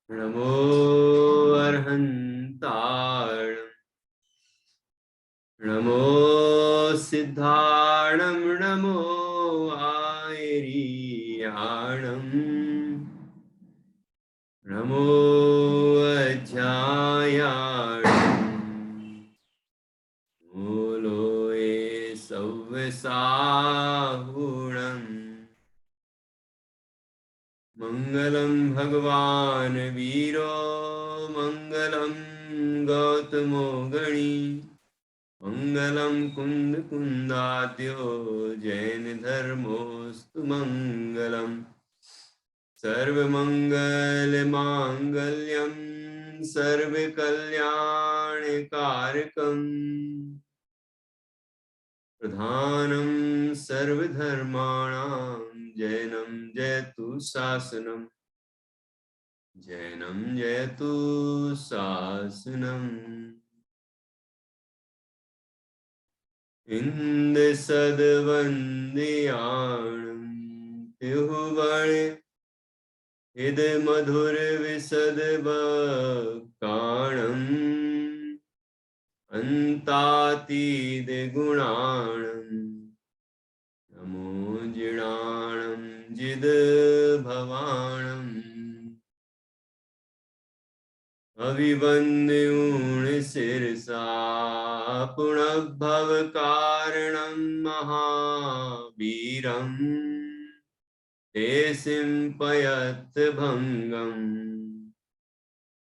नमो अर्हन्ताण, नमो सिद्धाणं, नमो आयरियाणं, नमो अज्ञायाणं, मूलोए सव्यसाहुणम्। मंगलम भगवान वीरो, मंगलम गौतमो गणी, मंगलम कुंद कुंदाद्यो, जैन धर्मोस्तु मंगलम। सर्वमंगल मांगल्यम, सर्वकल्याणकारकम, प्रधानं सर्वधर्माणां, जैनं जयतु शासनम्, जैनं जयतु शासनम्। इंद्रसद्वन्द्याणं त्रिभुवन, इद मधुर विशद वक्ताणम्, अन्तातीत गुणाणम्, नमो जिणाणं जिद भवाणम्, अभिवन्द्यूण शिरसा पुनर्भव कारणं महावीरम्, ते सिंपयत् भङ्गम्,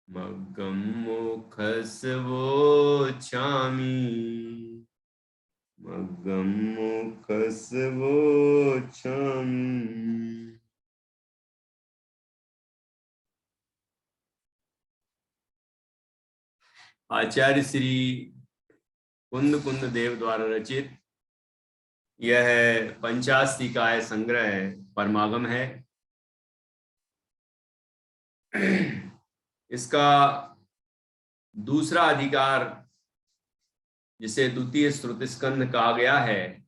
मग्गं मोक्षस्वोच्छामि, मग्गं मोक्षस्वोच्छामि। आचार्य श्री कुंद कुंद देव द्वारा रचित यह पंचास्तिकाय संग्रह परमागम है। इसका दूसरा अधिकार, जिसे द्वितीय श्रुति स्कंध कहा गया है,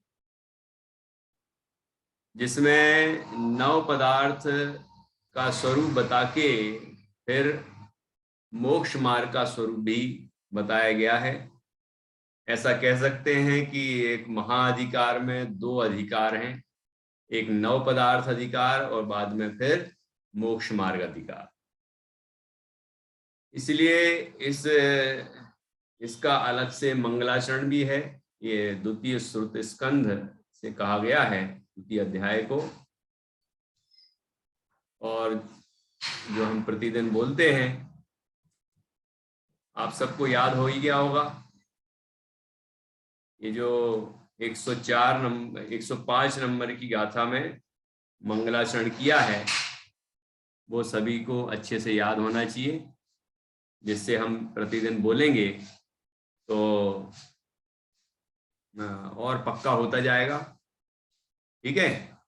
जिसमें 9 पदार्थ का स्वरूप बता के फिर मोक्ष मार्ग का स्वरूप भी बताया गया है। ऐसा कह सकते हैं कि एक महाअधिकार में 2 अधिकार हैं, एक 9 पदार्थ अधिकार और बाद में फिर मोक्ष मार्ग अधिकार। इसलिए इसका अलग से मंगलाचरण भी है। ये द्वितीय श्रुति स्कंध से कहा गया है, द्वितीय अध्याय को, और जो हम प्रतिदिन बोलते हैं आप सबको याद हो ही गया होगा। ये जो 105 नंबर की गाथा में मंगलाचरण किया है वो सभी को अच्छे से याद होना चाहिए, जिससे हम प्रतिदिन बोलेंगे तो और पक्का होता जाएगा। ठीक है।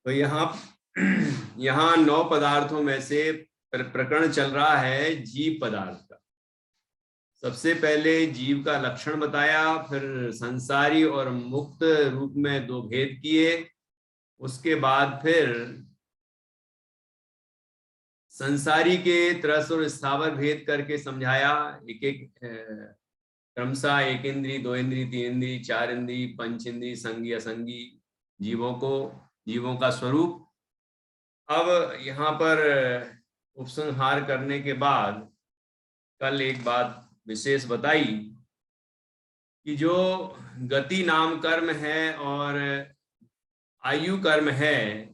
तो यहाँ 9 पदार्थों में से प्रकरण चल रहा है जीव पदार्थ का। सबसे पहले जीव का लक्षण बताया, फिर संसारी और मुक्त रूप में 2 भेद किए, उसके बाद फिर संसारी के त्रस और स्थावर भेद करके समझाया। एक एक क्रमशः 1 इंद्री, 2 इंद्री, 3 इंद्री, 4 इंद्री, 5 इंद्री, संगी असंगी जीवों का स्वरूप। अब यहाँ पर उपसंहार करने के बाद कल एक बात विशेष बताई कि जो गति नाम कर्म है और आयु कर्म है,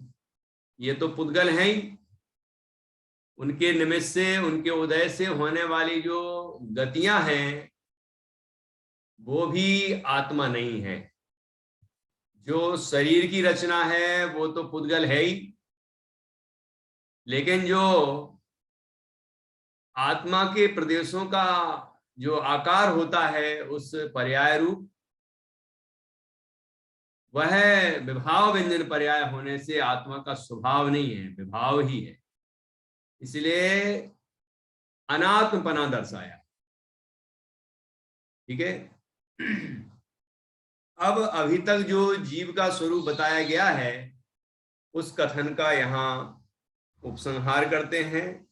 ये तो पुद्गल हैं ही। उनके निमित्त से, उनके उदय से होने वाली जो गतियां हैं वो भी आत्मा नहीं है। जो शरीर की रचना है वो तो पुद्गल है ही, लेकिन जो आत्मा के प्रदेशों का जो आकार होता है उस पर्याय रूप, वह विभाव व्यंजन पर्याय होने से आत्मा का स्वभाव नहीं है, विभाव ही है। इसलिए अनात्मपना दर्शाया। ठीक है। अब अभी तक जो जीव का स्वरूप बताया गया है उस कथन का यहाँ उपसंहार करते हैं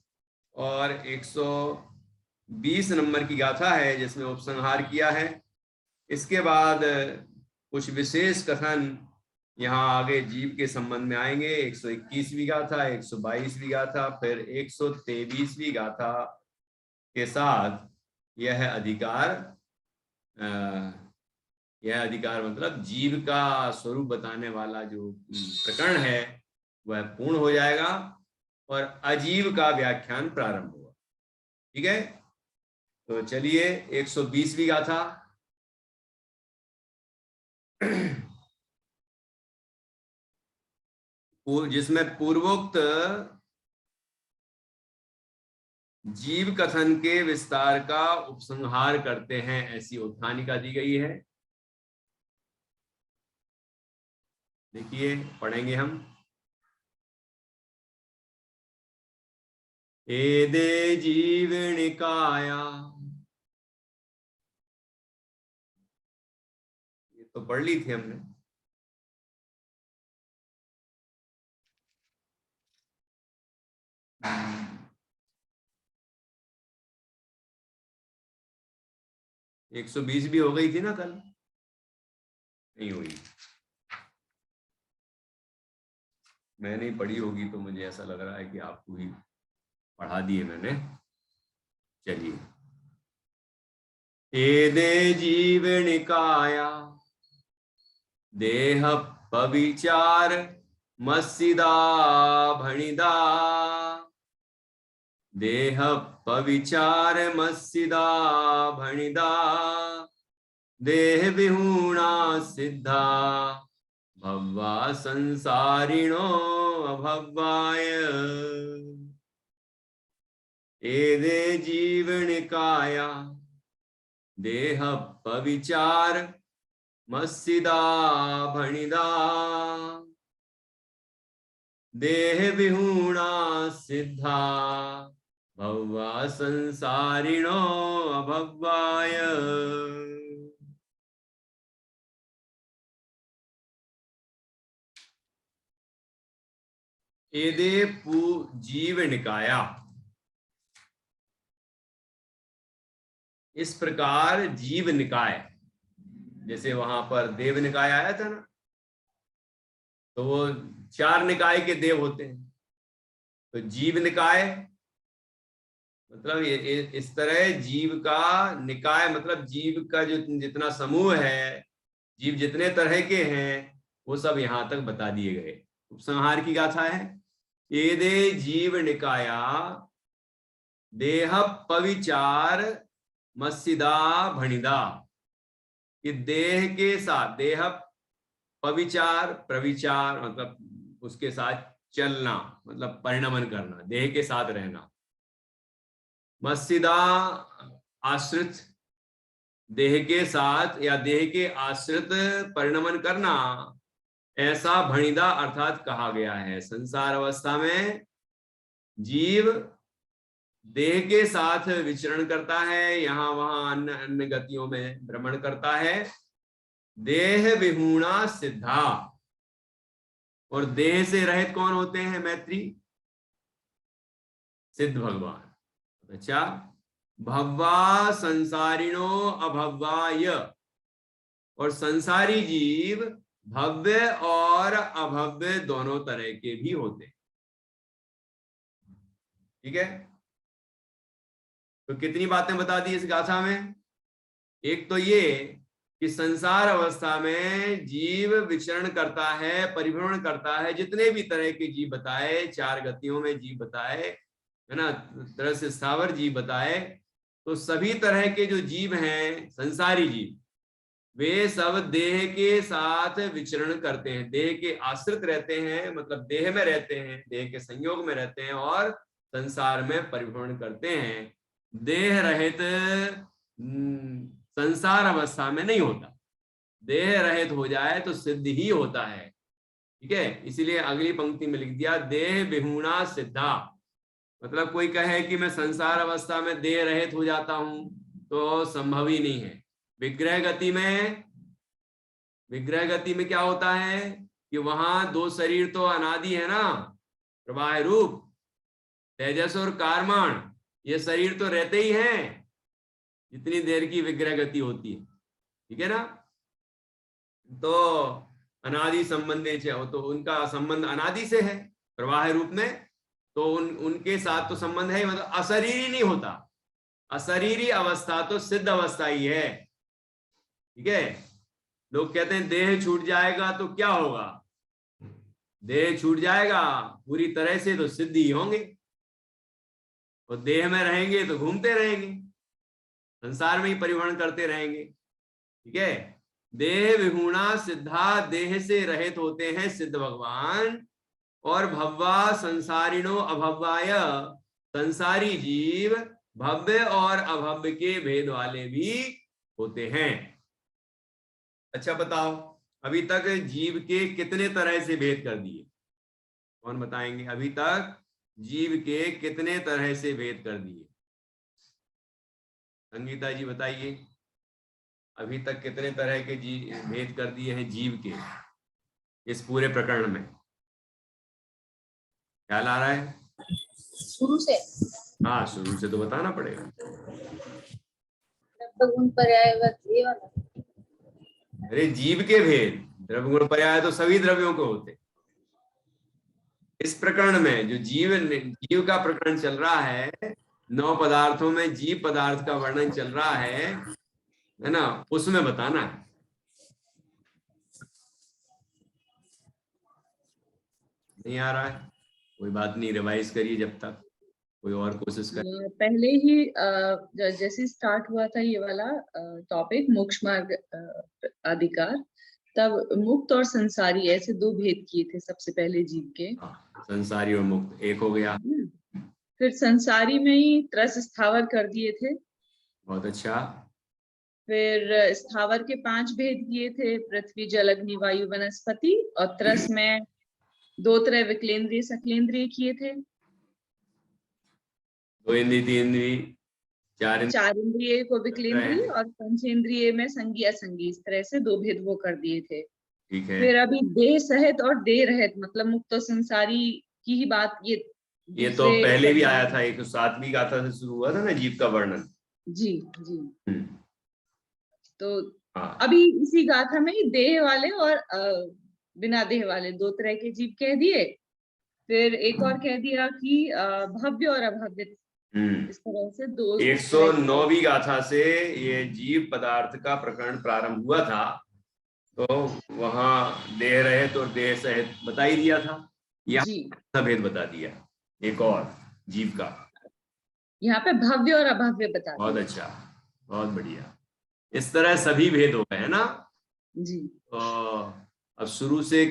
और 120 नंबर की गाथा है जिसमें उपसंहार किया है। इसके बाद कुछ विशेष कथन यहाँ आगे जीव के संबंध में आएंगे। 121वीं गाथा, 122वीं गाथा, फिर 123वीं गाथा के साथ यह अधिकार मतलब जीव का स्वरूप बताने वाला जो प्रकरण है वह पूर्ण हो जाएगा और अजीव का व्याख्यान प्रारंभ होगा। ठीक है, तो चलिए 120वीं गाथा। जिसमें पूर्वोक्त जीव कथन के विस्तार का उपसंहार करते हैं, ऐसी उत्थानिका दी गई है। देखिए, पढ़ेंगे हम। एदे जीवनिकाया, ये तो पढ़ ली थी हमने। एक 120 भी हो गई थी ना कल? नहीं हुई, मैं नहीं पढ़ी होगी तो मुझे ऐसा लग रहा है कि आपको ही पढ़ा दिए मैंने। चलिए, एदे जीवनिकाया देह पविचार मस्सिदा भणिदा, देह पविचार मस्सिदा भणिदा, देह विहूणा सिद्धा भव्वा संसारिणो अभव्वाय। एदे जीवनिकाया देह पविचार मस्सिदा भणिदा, देह विहूणा सिद्धा भव्वा संसारिणो अभव्वाय। एदे जीव निकाया, इस प्रकार जीव निकाय, जैसे वहां पर देव निकाय आया था ना, तो वो 4 निकाय के देव होते हैं। तो जीव निकाय मतलब इस तरह जीव का निकाय मतलब जीव का जो जितना समूह है, जीव जितने तरह के हैं वो सब यहां तक बता दिए गए। उपसंहार की गाथा है। एदे जीव निकाया देह पविचार मस्सिदा भणिदा, कि देह के साथ, देह पविचार, प्रविचार मतलब उसके साथ चलना, मतलब परिणमन करना, देह के साथ रहना। मस्सिदा आश्रित, देह के साथ या देह के आश्रित परिणमन करना, ऐसा भणिदा अर्थात कहा गया है। संसार अवस्था में जीव देह के साथ विचरण करता है, यहां वहां अन्य अन्य गतियों में भ्रमण करता है। देह विहूणा सिद्धा, और देह से रहित कौन होते हैं मैत्री? सिद्ध भगवान। अच्छा, भव्वा संसारिणो अभव्वाय, और संसारी जीव भव्य और अभव्य दोनों तरह के भी होते हैं। ठीक है, तो कितनी बातें बता दी इस गाथा में? एक तो ये कि संसार अवस्था में जीव विचरण करता है, परिभ्रमण करता है, जितने भी तरह के जीव बताए, 4 गतियों में जीव बताए, है ना, तरह से स्थावर जीव बताए, तो सभी तरह के जो जीव हैं संसारी जीव, वे सब देह के साथ विचरण करते हैं, देह के आश्रित रहते हैं, मतलब देह में रहते हैं, देह के संयोग में रहते हैं और संसार में परिभ्रमण करते हैं। देह रहित संसार अवस्था में नहीं होता, देह रहित हो जाए तो सिद्ध ही होता है। ठीक है, इसीलिए अगली पंक्ति में लिख दिया देह विहूणा सिद्धा, मतलब कोई कहे कि मैं संसार अवस्था में देह रहित हो जाता हूं तो संभव ही नहीं है। विग्रह गति में क्या होता है? कि वहां दो शरीर तो अनादि है ना, प्रवाह रूप, तेजस और कारमान, ये शरीर तो रहते ही हैं जितनी देर की विग्रह गति होती है, ठीक है ना। तो अनादि संबंधे तो उनका संबंध अनादि से है प्रवाह रूप में, तो उनके साथ तो संबंध है, मतलब अशरीरी नहीं होता। अशरीरी अवस्था तो सिद्ध अवस्था ही है, ठीक है। लोग कहते हैं देह छूट जाएगा तो क्या होगा, देह छूट जाएगा पूरी तरह से तो सिद्ध ही होंगे, और देह में रहेंगे तो घूमते रहेंगे, संसार में ही परिवहन करते रहेंगे, ठीक है। देह विहुणा सिद्धा, देह से रहित होते हैं सिद्ध भगवान, और भव्वा संसारिणो अभव्याय, संसारी जीव भव्य और अभव्य के भेद वाले भी होते हैं। अच्छा बताओ, अभी तक जीव के कितने तरह से भेद कर दिए, कौन बताएंगे? अभी तक जीव के कितने तरह से भेद कर दिए? संगीता जी बताइए, अभी तक कितने तरह के भेद कर दिए हैं जीव के इस पूरे प्रकरण में? ख्याल आ रहा है? शुरू से? हाँ, शुरू से तो बताना पड़ेगा। गुण पर्यायवत ये वाला? अरे जीव के भेद, द्रव्य गुण पर्याय तो सभी द्रव्यों को होते। इस प्रकरण में जो जीव का प्रकरण चल रहा है, 9 पदार्थों में जीव पदार्थ का वर्णन चल रहा है ना, उसमें बताना है। नहीं आ रहा है, कोई बात नहीं, रिवाइज करिए जब तक, कोई और कोशिश करिए। पहले ही जैसे स्टार्ट हुआ था ये वाला टॉपिक मोक्ष मार्ग अधिकार, तब मुक्त और संसारी ऐसे दो भेद किए थे सबसे पहले जीव के। संसारी और मुक्त एक हो गया। फिर संसारी में ही त्रस स्थावर कर दिए थे। बहुत अच्छा। फिर स्थावर के 5 भेद किए थे, पृथ्वी जल अग्नि वायु वनस्पति, और त्रस में 2 तरह विकलेंद्रिय सकलेंद्रिय किए थे। 2 इंद्रिय 3 इंद्रिय 4 इंद्रिय को विकलेंद्रिय और पंचेंद्रिय में संगी असंगी, इस तरह से 2 भेद वो कर दिए थे। ठीक है। फिर अभी देह सहित और देह रहित, मतलब मुक्त और संसारी की ही बात ये तो पहले भी आया था, एक 7वीं गाथा से शुरू हुआ था ना जीव का वर्णन। जी जी। तो अभी इसी गाथा में ही देह वाले और बिना देह वाले 2 तरह के जीव कह दिए। फिर एक और कह दिया कि भव्य और अभव्य, इस तरह से 109वीं गाथा से ये जीव पदार्थ का प्रकरण प्रारंभ हुआ था, तो वहां देह रहित और देह सहित बता ही दिया था, यहाँ भेद बता दिया एक और जीव का, यहाँ पे भव्य और अभव्य बता दिया। बहुत अच्छा, बहुत बढ़िया। इस तरह सभी भेद हो गए है ना जी। तो अब शुरू से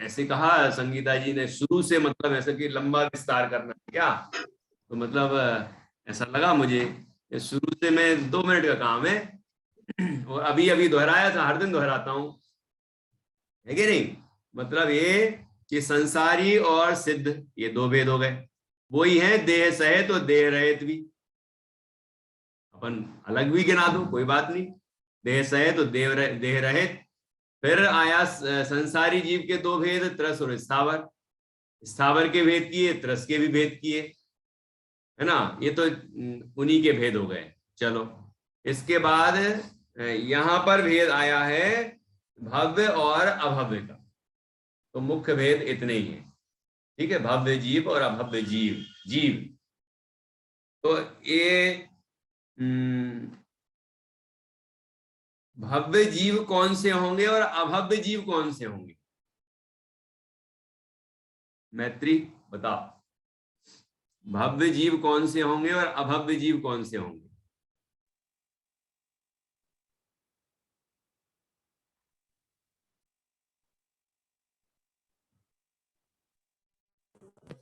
ऐसे कहा संगीता जी ने, शुरू से मतलब ऐसा कि लंबा विस्तार करना क्या, तो मतलब ऐसा लगा मुझे शुरू से मैं 2 मिनट का काम है, और अभी अभी दोहराया था, हर दिन दोहराता हूं, है कि नहीं। मतलब ये कि संसारी और सिद्ध ये 2 भेद हो गए, वही है देह सहित और देह रहित भी, अपन अलग भी गिना दो कोई बात नहीं, देह सहित और देह रहित। फिर आया संसारी जीव के 2 भेद, त्रस और स्थावर, स्थावर के भेद किए, त्रस के भी भेद किए, है ना, ये तो उन्हीं के भेद हो गए। चलो इसके बाद यहां पर भेद आया है भव्य और अभव्य का, तो मुख्य भेद इतने ही है, ठीक है, भव्य जीव और अभव्य जीव। तो ये भव्य जीव कौन से होंगे और अभव्य जीव कौन से होंगे? मैत्री बताओ, भव्य जीव कौन से होंगे और अभव्य जीव कौन से होंगे?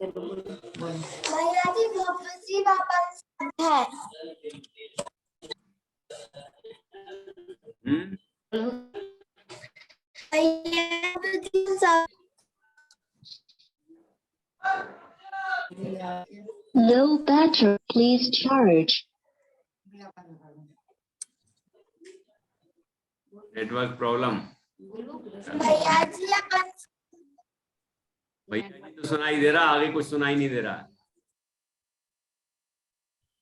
भैया जी भव्य जीव है। Low battery, please charge. Network problem. भैया जी अपन भैया जी तो सुनाई दे रहा, आगे कुछ सुनाई नहीं दे रहा।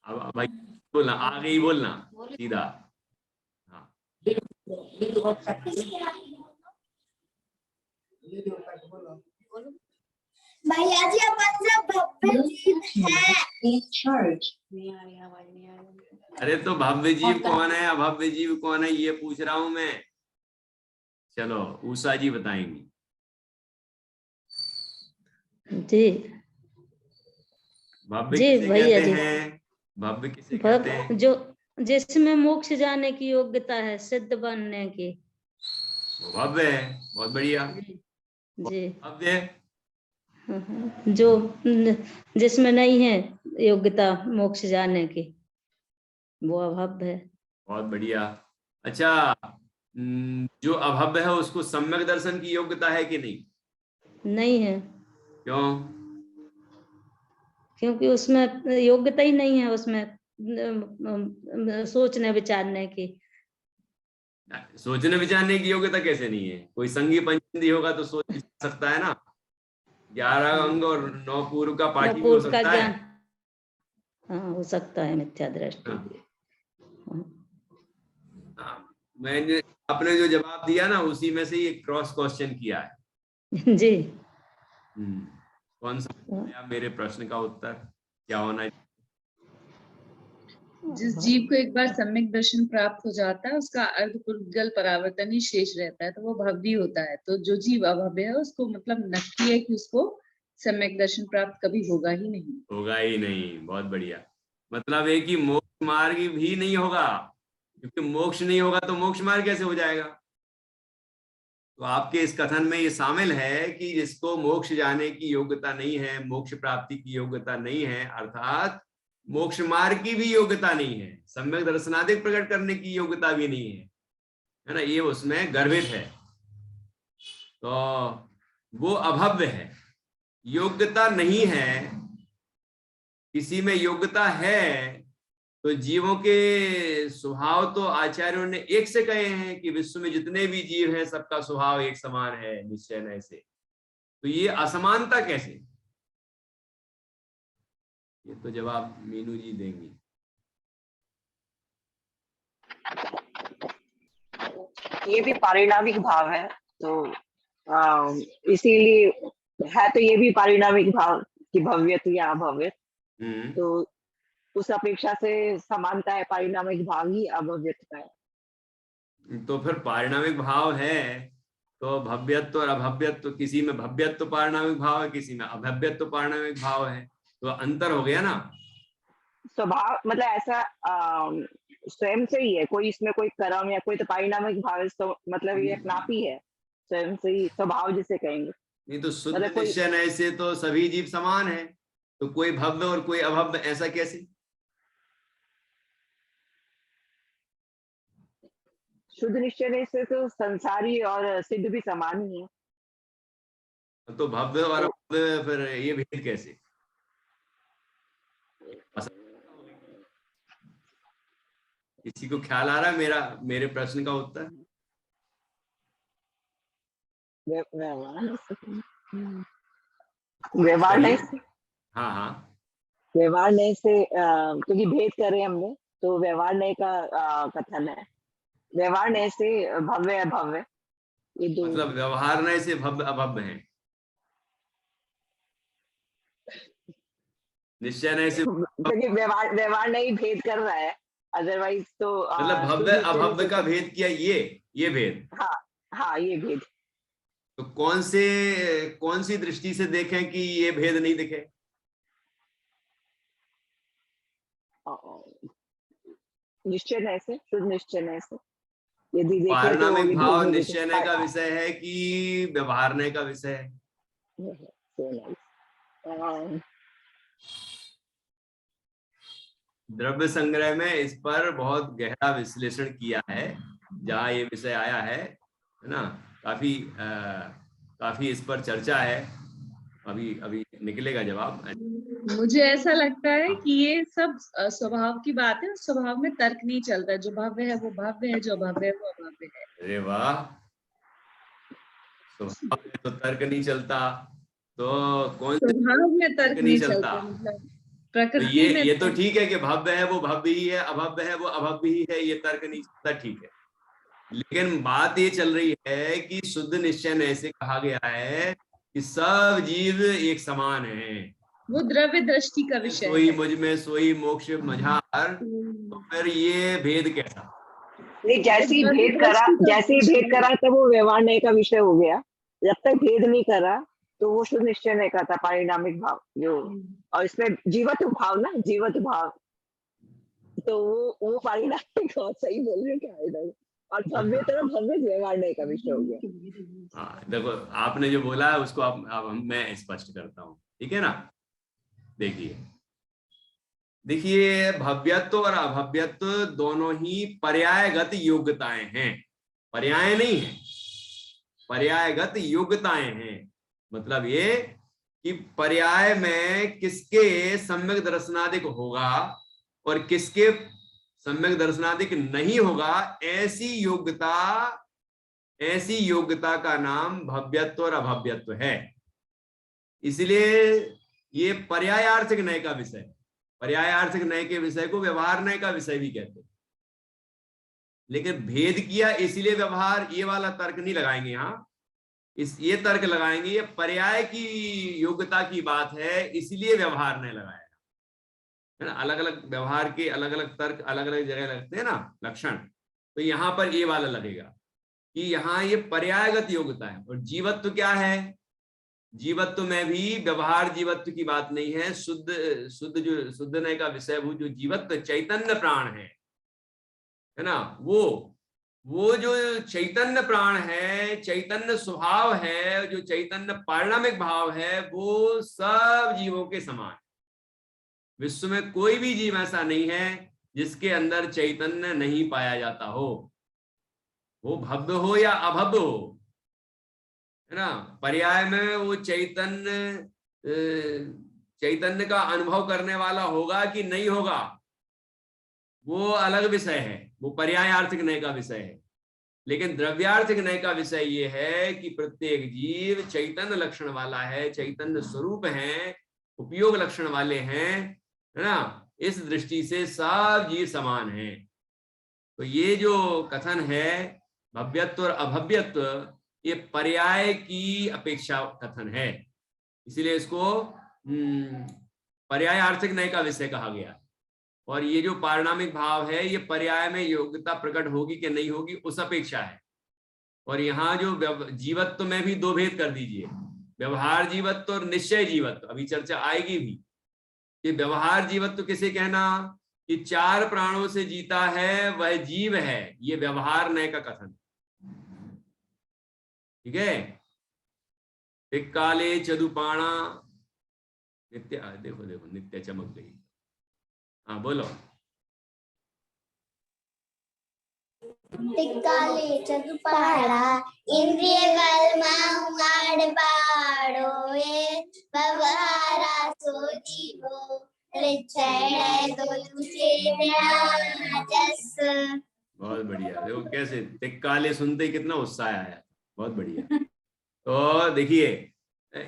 अब भाई बोलना, आगे ही बोलना सीधा। हाँ भैया जी अपन सब भव्य जीव हैं। Please charge. अरे तो भव्य जीव कौन है, अभव्य जीव कौन है, ये पूछ रहा हूं मैं। चलो उषा जी बताएंगी। जी भव्य जी किसे भैया कहते जी। हैं, भव्य किसे कहते हैं? जो जिसमें मोक्ष जाने की योग्यता है, सिद्ध बनने की, वो भव्य है। बहुत बढ़िया। जी। भव्य जो जिसमें नहीं है योग्यता मोक्ष जाने की, वो अभव्य है। बहुत बढ़िया। अच्छा, जो अभव्य है उसको सम्यक दर्शन की योग्यता है कि नहीं? नहीं है। क्यों? क्योंकि उसमें योग्यता ही नहीं है, उसमें सोचने विचारने की। सोचने विचारने की योग्यता कैसे नहीं है? कोई संगी पंचेंद्री होगा तो सोच सकता है ना। 11 अंग और 9 पूर्व का पाठी भी हो पूर्व का सकता ज्ञान, है। हाँ हो सकता है, मिथ्या दृष्टि। मैंने आपने जो जवाब दिया ना उसी में से ये क्रॉस क्वेश्चन किया है। जी। कौन सा आया मेरे प्रश्न का उत्तर क्या होना है? जिस जीव को एक बार सम्यक दर्शन प्राप्त हो जाता है, उसका अर्धपुद्गल परावर्तन ही शेष रहता है, तो वो भव्य होता है। तो जो जीव अभव्य है उसको मतलब नक्की है कि उसको सम्यक दर्शन प्राप्त कभी होगा ही नहीं। होगा ही नहीं। बहुत बढ़िया। मतलब है कि मोक्ष मार्ग भी नहीं होगा, क्योंकि मोक्ष नहीं होगा तो मोक्ष मार्ग कैसे हो जाएगा? तो आपके इस कथन में ये शामिल है कि जिसको मोक्ष जाने की योग्यता नहीं है, मोक्ष प्राप्ति की योग्यता नहीं है, अर्थात मोक्ष मार्ग की भी योग्यता नहीं है, सम्यक दर्शनादिक प्रकट करने की योग्यता भी नहीं है ना, ये उसमें गर्भित है। तो वो अभव्य है, योग्यता नहीं है। किसी में योग्यता है तो जीवों के स्वभाव तो आचार्यों ने एक से कहे हैं कि विश्व में जितने भी जीव हैं सबका स्वभाव एक समान है निश्चय न से। तो ये असमानता कैसे? ये तो जवाब मीनू जी देंगी। ये भी पारिणामिक भाव है, तो इसीलिए है, तो ये भी पारिणामिक भाव कि भव्यत या अभव्यत, तो उस अपेक्षा से समानता है, पारिणामिक भाव ही अभव्यत का है। तो फिर पारिणामिक भाव है तो भव्यत्व और अभव्यत्व, किसी में भव्यत्व पारिणामिक भाव है, किसी में अभव्यत्व पारिणामिक भाव है, तो अंतर हो गया ना। स्वभाव मतलब ऐसा स्वयं से ही है, कोई इसमें कोई कर्म या कोई तो पारिणामिक भाव है, तो मतलब ये नापी है स्वयं से ही, स्वभाव जिसे कहेंगे। नहीं तो शुद्ध मतलब निश्चय न से तो सभी जीव समान है, तो कोई भव्य और कोई अभव्य ऐसा कैसे? शुद्ध निश्चय से तो संसारी और सिद्ध भी समान ही है। तो भव्य और अभव्य फिर ये भेद कैसे? किसी को ख्याल आ रहा है मेरे प्रश्न का उत्तर? व्यवहार नहीं से, हाँ हाँ, व्यवहार नहीं से, क्योंकि भेद कर रहे हैं हमने, तो व्यवहार नहीं का कथन है। व्यवहार नहीं से भव्य अभव्य, ये दो मतलब व्यवहार नहीं से भव्य अभव्य है, निश्चय नहीं से, क्योंकि व्यवहार नहीं भेद कर रहा है, अदरवाइज तो मतलब भव्य अभव्य का भेद किया, ये भेद। हाँ हाँ, ये भेद। तो कौन सी दृष्टि से देखें कि ये भेद नहीं दिखे? निश्चय नहीं से, शुद्ध निश्चय नहीं से यदि देखें तो पारिणामिक भाव भेद निश्चय का विषय है कि व्यवहारने का विषय है? द्रव्य संग्रह में इस पर बहुत गहरा विश्लेषण किया है, जहाँ ये विषय आया है ना, काफी इस पर चर्चा है। अभी निकलेगा जवाब। मुझे ऐसा लगता है कि ये सब स्वभाव की बात है, स्वभाव में तर्क नहीं चलता, जो भव्य है वो भव्य है, जो अभव्य है वो अभव्य है। अरे वाह, तो तर्क नहीं चलता, तो कौन से स्वभाव में तर्क नहीं चलता, मतलब तो प्रकृति में ये तो ठीक है कि भव्य है वो भव्य ही है, अभव्य है वो अभव्य ही है, ये तर्क नहीं चलता, ठीक है। लेकिन बात ये चल रही है कि शुद्ध निश्चय में ऐसे कहा गया है कि सब जीव एक समान है, वो द्रव्य दृष्टि का विषय सोई है। मुझ में सोई मोक्ष मझार, तो फिर ये भेद कैसा? नहीं, जैसे ही भेद करा तब वो व्यवहार नहीं का विषय हो गया। जब तक भेद नहीं करा तो वो शुद्ध निश्चय नहीं करता, पारिणामिक भाव जो, और इसमें जीवत्व भाव ना, जीवत्व भाव, तो वो पारिणामिक भाव, सही बोल रहे क्या है, और भव्य तो भव्य व्यवहार नहीं का विषय हो गया। हाँ देखो, आपने जो बोला है उसको अब मैं स्पष्ट करता हूँ, ठीक है ना। देखिए भव्यत्व और अभव्यत्व दोनों ही पर्यायगत योग्यताएं हैं, पर्याय नहीं है, पर्यायगत योग्यताएं हैं। मतलब ये कि पर्याय में किसके सम्यक दर्शनादिक होगा और किसके सम्यक दर्शनादिक नहीं होगा, ऐसी योग्यता का नाम भव्यत्व और अभव्यत्व है। इसलिए ये पर्यायार्थक नय का विषय, पर्यायार्थक नय के विषय को व्यवहार नय का विषय भी कहते हैं। लेकिन भेद किया इसलिए व्यवहार, ये वाला तर्क नहीं लगाएंगे यहाँ, ये तर्क लगाएंगे ये पर्याय की योग्यता की बात है इसलिए व्यवहार नहीं लगाया है ना। अलग अलग व्यवहार के अलग अलग तर्क अलग अलग जगह लगते हैं ना लक्षण, तो यहाँ पर ये वाला लगेगा कि यहाँ ये पर्यायगत योग्यता है। और जीवत्व क्या है? जीवत्व में भी व्यवहार जीवत्व की बात नहीं है, शुद्ध नय का विषय वो जो जीवत्व चैतन्य प्राण है ना, वो जो चैतन्य प्राण है, चैतन्य स्वभाव है, जो चैतन्य पारिणामिक भाव है, वो सब जीवों के समान। विश्व में कोई भी जीव ऐसा नहीं है जिसके अंदर चैतन्य नहीं पाया जाता हो, वो भव्य हो या अभव्य हो, है ना। पर्याय में वो चैतन्य का अनुभव करने वाला होगा कि नहीं होगा, वो अलग विषय है, वो पर्यायार्थिक नय का विषय है। लेकिन द्रव्यार्थिक नय का विषय ये है कि प्रत्येक जीव चैतन्य लक्षण वाला है, चैतन्य स्वरूप है, उपयोग लक्षण वाले हैं, है ना। इस दृष्टि से सब जीव समान हैं। तो ये जो कथन है भव्यत्व और अभव्यत्व, ये पर्याय की अपेक्षा कथन है, इसीलिए इसको पर्यायार्थिक नय का विषय कहा गया। और ये जो पारिणामिक भाव है ये पर्याय में योग्यता प्रकट होगी कि नहीं होगी उस अपेक्षा है। और यहाँ जो जीवत्व में भी दो भेद कर दीजिए, व्यवहार जीवत्व और निश्चय जीवत्व, अभी चर्चा आएगी भी। ये व्यवहार जीवत्व किसे कहना कि चार प्राणों से जीता है वह जीव है, ये व्यवहार नय का कथन, ठीक है। एक काले चदुपाणा नित्य, देखो नित्य चमक गई। हाँ बोलो। टिक्काले चतुपाड़ा इंद्रिय पाड़ोए व्यवहारा सो जीवो बहुत बढ़िया। देखो कैसे टिक्काले सुनते ही कितना उत्साह आया, बहुत बढ़िया। तो देखिए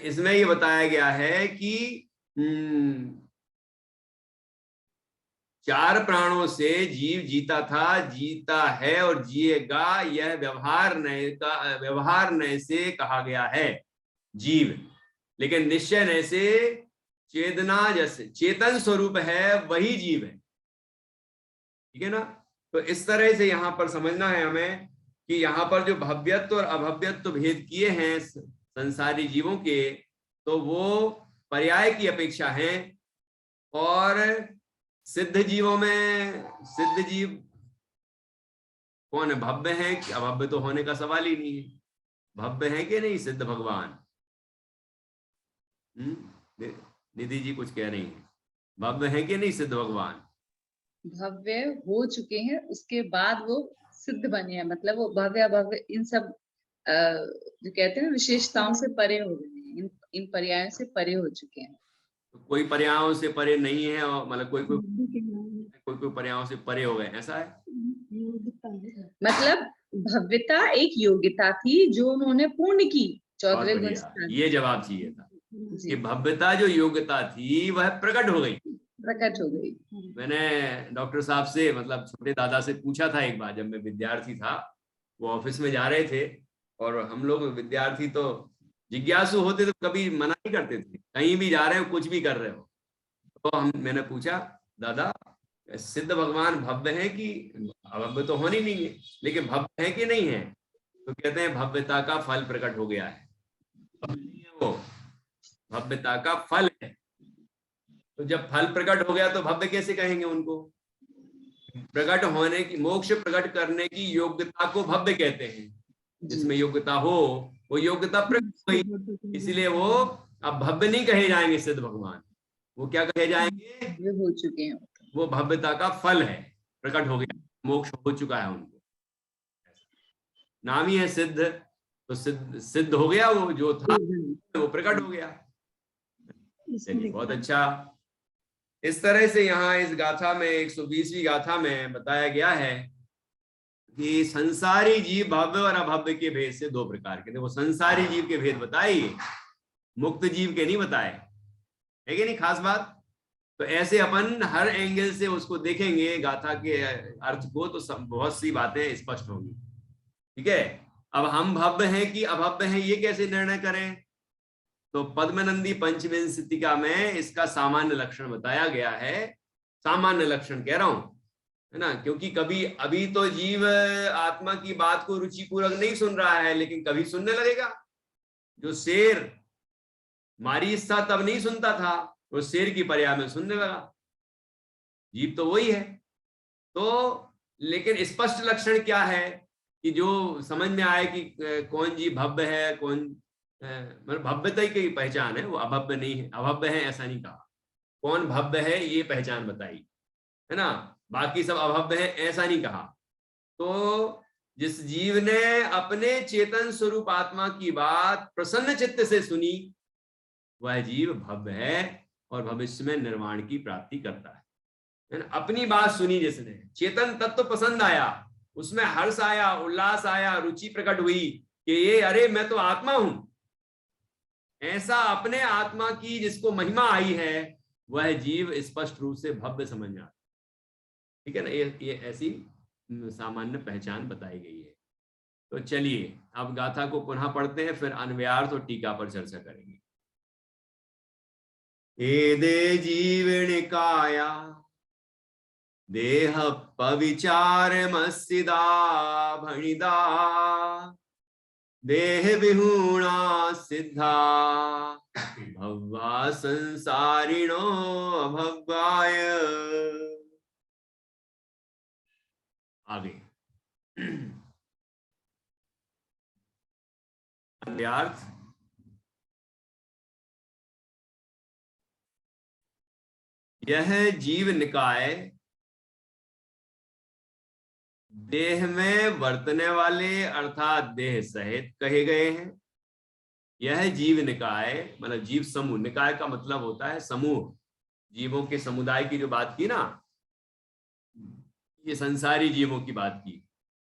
इसमें ये बताया गया है कि चार प्राणों से जीव जीता था, जीता है और जिएगा, यह व्यवहार नय से कहा गया है जीव। लेकिन निश्चय नय से चेतना जैसे चेतन स्वरूप है वही जीव है, ठीक है ना। तो इस तरह से यहाँ पर समझना है हमें कि यहाँ पर जो भव्यत्व और अभव्यत्व भेद किए हैं संसारी जीवों के, तो वो पर्याय की अपेक्षा है। और सिद्ध जीवों में सिद्ध जीव कौन है? भव्य है कि अभव्य? तो होने का सवाल ही नहीं है। भव्य है कि नहीं सिद्ध भगवान? निधि जी कुछ कह रही हैं, भव्य है कि नहीं सिद्ध भगवान? भव्य हो चुके हैं, उसके बाद वो सिद्ध बने हैं, मतलब वो भव्य भव्य इन सब जो कहते हैं विशेषताओं से परे हो गए हैं, इन पर्यायों से परे हो चुके हैं। तो कोई पर्यायों से परे नहीं है, और मतलब कोई पर्यायों से परे हो गए, ऐसा है? मतलब भव्यता एक योग्यता थी जो उन्होंने पूर्ण की, 14वें गुण बढ़िया, ये जवाब चाहिए था कि जी, भव्यता जो योग्यता थी वह प्रकट हो गई। प्रकट हो गई। मैंने डॉक्टर साहब से, मतलब छोटे दादा से पूछा था एक बार, जब मैं विद्यार्थी था, वो ऑफिस में जा रहे थे, और हम लोग विद्यार्थी तो जिज्ञासु होते, तो कभी मना नहीं करते थे, कहीं भी जा रहे हो, कुछ भी कर रहे हो, तो मैंने पूछा, दादा सिद्ध भगवान भव्य है कि अभव्य? तो होनी नहीं है, लेकिन भव्य है कि नहीं है? तो कहते हैं भव्यता का फल प्रकट हो गया है, वो भव्यता का फल है। तो जब फल प्रकट हो गया तो भव्य कैसे कहेंगे उनको? प्रकट होने की, मोक्ष प्रकट करने की योग्यता को भव्य कहते हैं। जिसमें योग्यता हो वो योग्यता प्रकट हो गई, इसलिए वो अब भव्य नहीं कहे जाएंगे सिद्ध भगवान, वो क्या कहे जाएंगे? हो चुके हैं, वो भव्यता का फल है, प्रकट हो गया, मोक्ष हो चुका है उनको। नाम ही है सिद्ध, तो सिद्ध हो गया, वो जो था वो प्रकट हो गया। चलिए, बहुत अच्छा। इस तरह से यहाँ इस गाथा में 120वीं गाथा में बताया गया है कि संसारी जीव भव्य और अभव्य के भेद से दो प्रकार के। देखो, संसारी जीव के भेद बताइए, मुक्त जीव के नहीं बताए, है कि नहीं? खास बात। तो ऐसे अपन हर एंगल से उसको देखेंगे गाथा के अर्थ को, तो बहुत सी बातें स्पष्ट होंगी। ठीक है, अब हम भव्य हैं कि अभव्य हैं, ये कैसे निर्णय करें? तो पद्मनंदी पंचविंशतिका में इसका सामान्य लक्षण बताया गया है। सामान्य लक्षण कह रहा हूं, है ना, क्योंकि कभी अभी तो जीव आत्मा की बात को रुचिपूर्वक नहीं सुन रहा है, लेकिन कभी सुनने लगेगा। जो शेर मारीच था तब नहीं सुनता था, वो शेर की पर्याय में सुनने लगा। जीव तो वही है। तो लेकिन स्पष्ट लक्षण क्या है कि जो समझ में आए कि कौन जीव भव्य है, कौन मतलब भव्यता की पहचान है, वो अभव्य नहीं है, अभव्य है ऐसा नहीं कहा। कौन भव्य है ये पहचान बताई, है ना, बाकी सब अभव्य है ऐसा नहीं कहा। तो जिस जीव ने अपने चेतन स्वरूप आत्मा की बात प्रसन्न चित्त से सुनी, वह जीव भव्य है और भविष्य में निर्वाण की प्राप्ति करता है ना। अपनी बात सुनी जिसने, चेतन तत्व पसंद आया, उसमें हर्ष आया, उल्लास आया, रुचि प्रकट हुई कि ये अरे मैं तो आत्मा हूं, ऐसा अपने आत्मा की जिसको महिमा आई है, वह जीव स्पष्ट रूप से भव्य समझ में आता। ठीक है ना, ये ऐसी सामान्य पहचान बताई गई है। तो चलिए अब गाथा को पुनः पढ़ते हैं, फिर अन्वयार्थ और टीका पर चर्चा करेंगे। एदे जीवनिकाया देह पविचार मस्सिदा भणिदा देह विहूणा सिद्धा भव्वा संसारिणो अभव्याय। आगे अन्वयार्थ। यह जीव निकाय देह में वर्तने वाले अर्थात देह सहित कहे गए हैं। यह जीव निकाय मतलब जीव समूह, निकाय का मतलब होता है समूह, जीवों के समुदाय की जो बात की ना, ये संसारी जीवों की बात की।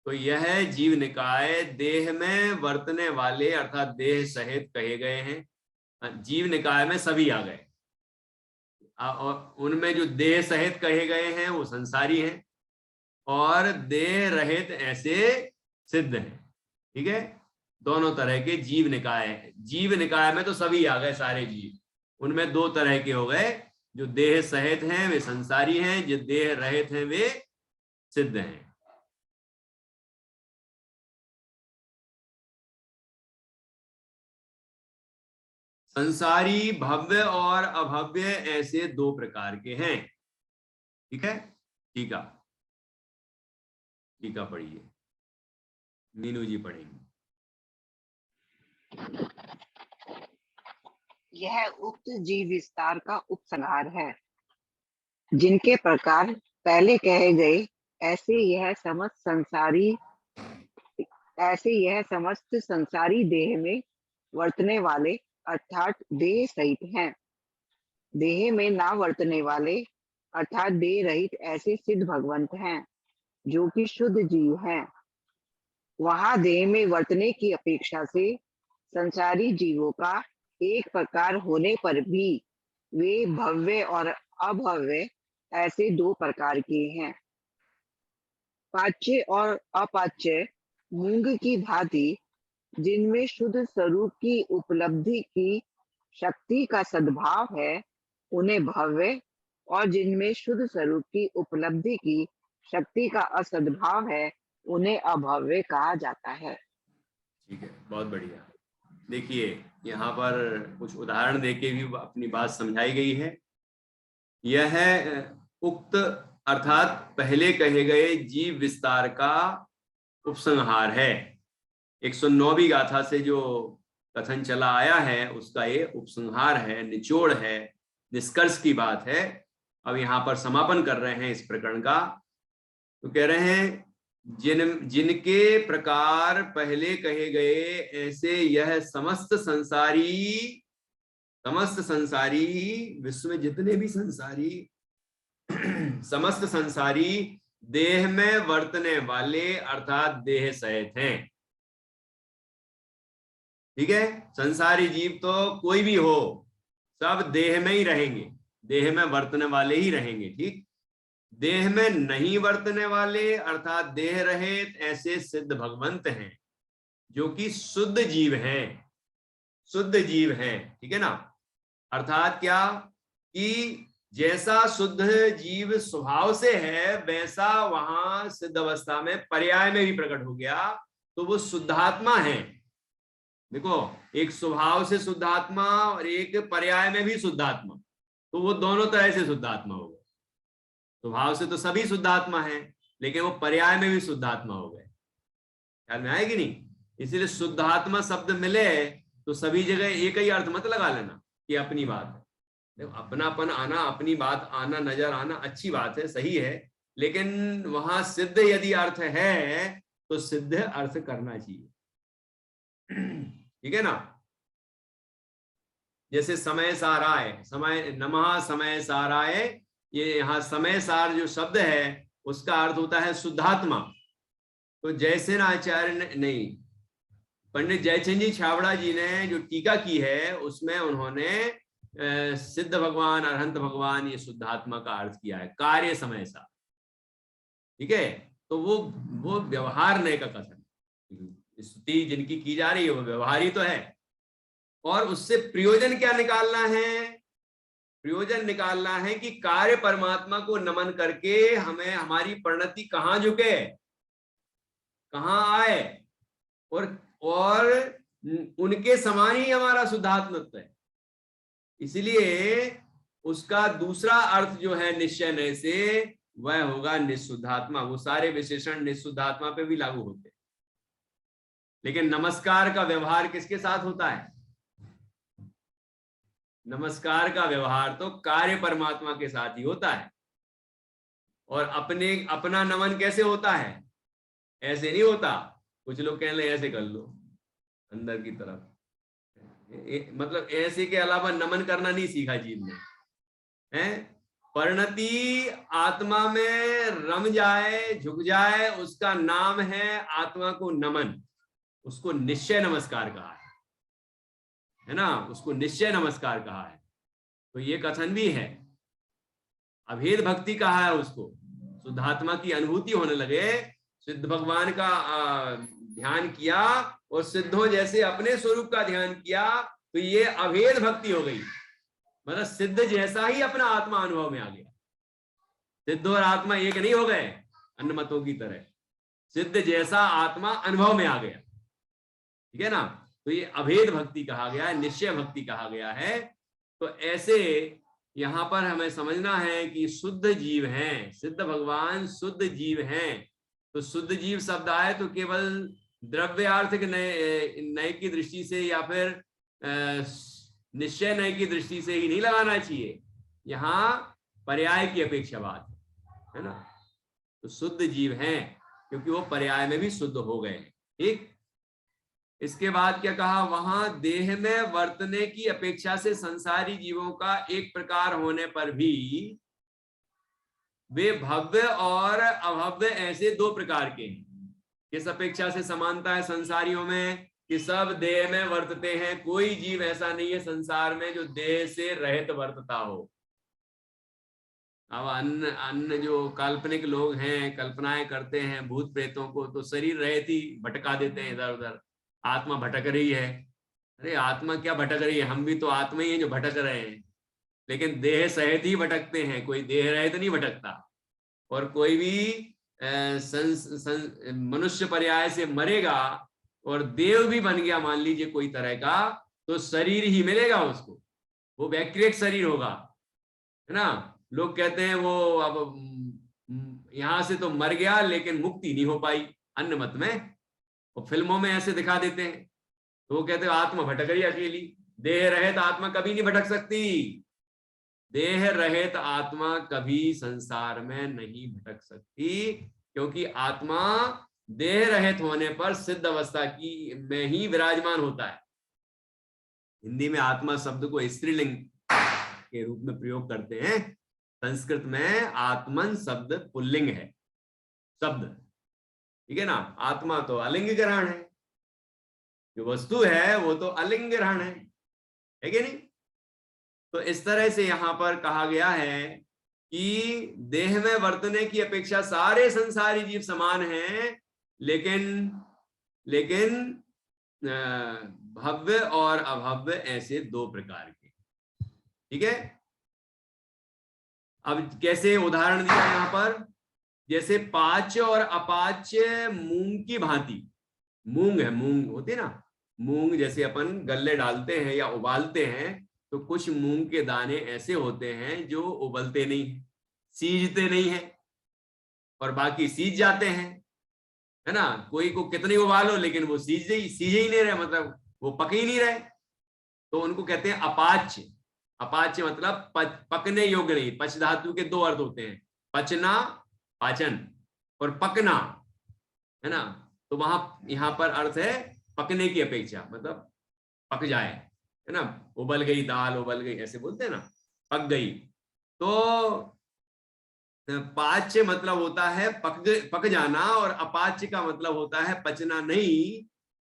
तो यह जीव निकाय देह में वर्तने वाले अर्थात देह सहित कहे गए हैं। जीव निकाय में सभी आ गए, और उनमें जो देह सहित कहे गए हैं वो संसारी हैं, और देह रहित ऐसे सिद्ध हैं। ठीक है, दोनों तरह के जीव निकाय है। जीव निकाय में तो सभी आ गए, सारे जीव। उनमें दो तरह के हो गए, जो देह सहित हैं वे संसारी हैं, जो देह रहित हैं वे सिद्ध हैं। संसारी भव्य और अभव्य ऐसे दो प्रकार के हैं। ठीक है, टीका पढ़िए, मीनू जी पढ़ेंगे। यह उक्त जीव विस्तार का उपसंहार है। जिनके प्रकार पहले कहे गए, ऐसे यह समस्त संसारी देह में वर्तने वाले अर्थात देह सहित हैं। देह में ना वर्तने वाले अर्थात देह रहित ऐसे सिद्ध भगवंत हैं, जो कि शुद्ध जीव हैं। वहां देह में वर्तने की अपेक्षा से संसारी जीवों का एक प्रकार होने पर भी वे भव्य और अभव्य ऐसे दो प्रकार के हैं। पाच्य और अपाच्य मूंग की भांति जिनमें शुद्ध स्वरूप की उपलब्धि की शक्ति का सद्भाव है उन्हें भव्य, और जिनमें शुद्ध स्वरूप की उपलब्धि की शक्ति का असद्भाव है उन्हें अभव्य कहा जाता है। ठीक है, बहुत बढ़िया। देखिए यहाँ पर कुछ उदाहरण देके भी अपनी बात समझाई गई है। यह उक्त अर्थात पहले कहे गए जीव विस्तार का उपसंहार है। 109वीं गाथा से जो कथन चला आया है उसका ये उपसंहार है, निचोड़ है, निष्कर्ष की बात है। अब यहाँ पर समापन कर रहे हैं इस प्रकरण का। तो कह रहे हैं जिनके प्रकार पहले कहे गए ऐसे यह समस्त संसारी विश्व में जितने भी संसारी समस्त संसारी देह में वर्तने वाले अर्थात देह सहित हैं। ठीक है, संसारी जीव तो कोई भी हो सब देह में ही रहेंगे, देह में वर्तने वाले ही रहेंगे। ठीक, देह में नहीं वर्तने वाले अर्थात देह रहित ऐसे सिद्ध भगवंत हैं जो कि शुद्ध जीव हैं, शुद्ध जीव हैं। ठीक है ना, अर्थात क्या कि जैसा शुद्ध जीव स्वभाव से है वैसा वहां सिद्ध अवस्था में पर्याय में भी प्रकट हो गया तो वो शुद्धात्मा है। देखो, एक स्वभाव से शुद्धात्मा और एक पर्याय में भी शुद्धात्मा, तो वो दोनों तरह से शुद्धात्मा हो गए। स्वभाव से तो सभी शुद्धात्मा हैं लेकिन वो पर्याय में भी शुद्धात्मा हो गए। ख्याल में आएगी नहीं? इसीलिए शुद्धात्मा शब्द मिले तो सभी जगह एक ही अर्थ मत लगा लेना कि अपनी बात है। देखो, अपनापन आना, अपनी बात आना, नजर आना अच्छी बात है, सही है, लेकिन वहां सिद्ध यदि अर्थ है तो सिद्ध अर्थ करना चाहिए। ठीक है ना, जैसे समय साराय, समय नमः समय साराय, ये यहाँ समय सार जो शब्द है उसका अर्थ होता है शुद्धात्मा। तो जयसेन आचार्य ने, नहीं, पंडित जयचंद जी छाबड़ा जी ने जो टीका की है उसमें उन्होंने सिद्ध भगवान, अरहंत भगवान, ये शुद्धात्मा का अर्थ किया है, कार्य समय सार। ठीक है, तो वो व्यवहार का कथन, स्तुति जिनकी की जा रही है वो व्यवहार ही तो है। और उससे प्रयोजन क्या निकालना है? प्रयोजन निकालना है कि कार्य परमात्मा को नमन करके हमें हमारी परिणति कहाँ झुके, कहाँ आए, और उनके समान ही हमारा शुद्धात्मत्व है। इसलिए उसका दूसरा अर्थ जो है निश्चय नय से, वह होगा निशुद्धात्मा। वो सारे विशेषण निशुद्धात्मा पे भी लागू होते हैं, लेकिन नमस्कार का व्यवहार किसके साथ होता है? नमस्कार का व्यवहार तो कार्य परमात्मा के साथ ही होता है। और अपना नमन कैसे होता है? ऐसे नहीं होता। कुछ लोग कहने लगे ऐसे कर लो अंदर की तरफ, मतलब ऐसे के अलावा नमन करना नहीं सीखा जीव ने, है? परिणति आत्मा में रम जाए, झुक जाए, उसका नाम है आत्मा को नमन। उसको निश्चय नमस्कार कहा है ना, उसको निश्चय नमस्कार कहा है। तो ये कथन भी है, अभेद भक्ति कहा है उसको। शुद्धात्मा की अनुभूति होने लगे, सिद्ध भगवान का ध्यान किया और सिद्धों जैसे अपने स्वरूप का ध्यान किया, तो ये अभेद भक्ति हो गई। मतलब सिद्ध जैसा ही अपना आत्मा अनुभव में आ गया। सिद्ध और आत्मा एक नहीं हो गए अन्नमतों की तरह, सिद्ध जैसा आत्मा अनुभव में आ गया। ठीक है ना, तो ये अभेद भक्ति कहा गया है, निश्चय भक्ति कहा गया है। तो ऐसे यहां पर हमें समझना है कि शुद्ध जीव हैं, सिद्ध भगवान शुद्ध जीव हैं। तो शुद्ध जीव शब्द आए तो केवल द्रव्यार्थ नय की दृष्टि से या फिर निश्चय नय की दृष्टि से ही नहीं लगाना चाहिए, यहाँ पर्याय की अपेक्षा बात है ना। तो शुद्ध जीव हैं क्योंकि वो पर्याय में भी शुद्ध हो गए। ठीक, इसके बाद क्या कहा? वहां देह में वर्तने की अपेक्षा से संसारी जीवों का एक प्रकार होने पर भी वे भव्य और अभव्य ऐसे दो प्रकार के हैं। किस अपेक्षा से समानता है संसारियों में? कि सब देह में वर्तते हैं, कोई जीव ऐसा नहीं है संसार में जो देह से रहित वर्तता हो। अब अन्य जो काल्पनिक लोग हैं, कल्पनाएं करते हैं भूत प्रेतों को, तो शरीर रहित ही भटका देते हैं इधर उधर, आत्मा भटक रही है। अरे आत्मा क्या भटक रही है, हम भी तो आत्मा ही है जो भटक रहे हैं, लेकिन देह सहित ही भटकते हैं, कोई देह रहित नहीं भटकता। और कोई भी मनुष्य पर्याय से मरेगा और देव भी बन गया मान लीजिए कोई तरह का, तो शरीर ही मिलेगा उसको, वो वैक्रिक शरीर होगा, है ना। लोग कहते हैं वो अब यहां से तो मर गया लेकिन मुक्ति नहीं हो पाई, अन्य मत में, और फिल्मों में ऐसे दिखा देते हैं, तो वो कहते हैं आत्मा भटक रही अकेली। देह रहित आत्मा कभी नहीं भटक सकती, देह रहित आत्मा कभी संसार में नहीं भटक सकती, क्योंकि आत्मा देह रहित होने पर सिद्ध अवस्था की में ही विराजमान होता है। हिंदी में आत्मा शब्द को स्त्रीलिंग के रूप में प्रयोग करते हैं, संस्कृत में आत्मन शब्द पुल्लिंग है शब्द, ठीक है ना। आत्मा तो अलिंग ग्रहण है, जो वस्तु है वो तो अलिंग ग्रहण है कि नहीं। तो इस तरह से यहां पर कहा गया है कि देह में वर्तने की अपेक्षा सारे संसारी जीव समान हैं, लेकिन भव्य और अभव्य ऐसे दो प्रकार के, ठीक है। अब कैसे उदाहरण दिया यहां पर, जैसे पाच्य और अपाच्य मूंग की भांति। मूंग है, मूंग होती है ना, मूंग जैसे अपन गल्ले डालते हैं या उबालते हैं, तो कुछ मूंग के दाने ऐसे होते हैं जो उबलते नहीं, सीजते नहीं है, और बाकी सीज जाते हैं, है ना। कोई को कितने उबालो लेकिन वो सीजे ही नहीं रहे, मतलब वो पक ही नहीं रहे, तो उनको कहते हैं अपाच्य। अपाच्य मतलब पकने योग्य नहीं। पच धातु के दो अर्थ होते हैं, पचना पाचन और पकना, है ना। तो यहां पर अर्थ है पकने की अपेक्षा, मतलब पक जाए, है ना। उबल गई दाल, उबल गई ऐसे बोलते हैं ना, पक गई। तो पाच्य मतलब होता है पक जाना, और अपाच्य का मतलब होता है पचना नहीं।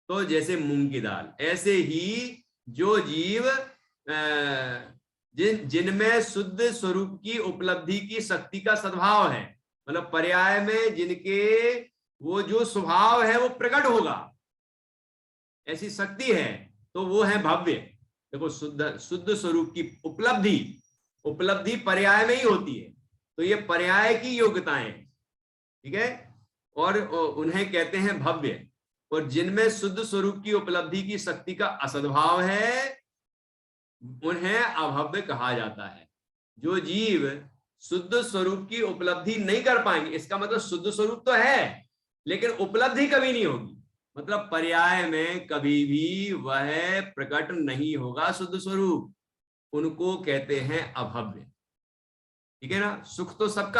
तो जैसे मूंग की दाल, ऐसे ही जो जीव जिनमें शुद्ध स्वरूप की उपलब्धि की शक्ति का सद्भाव है, मतलब पर्याय में जिनके वो जो स्वभाव है वो प्रकट होगा, ऐसी शक्ति है, तो वो है भव्य। देखो शुद्ध स्वरूप की उपलब्धि पर्याय में ही होती है, तो ये पर्याय की योग्यताएं, ठीक है, और उन्हें कहते हैं भव्य। और जिनमें शुद्ध स्वरूप की उपलब्धि की शक्ति का असद्भाव है उन्हें अभव्य कहा जाता है। जो जीव शुद्ध स्वरूप की उपलब्धि नहीं कर पाएंगे, इसका मतलब शुद्ध स्वरूप तो है लेकिन उपलब्धि कभी नहीं होगी, मतलब पर्याय में कभी भी वह प्रकट नहीं होगा शुद्ध स्वरूप, उनको कहते हैं अभव्य, ठीक है ना। सुख तो सबका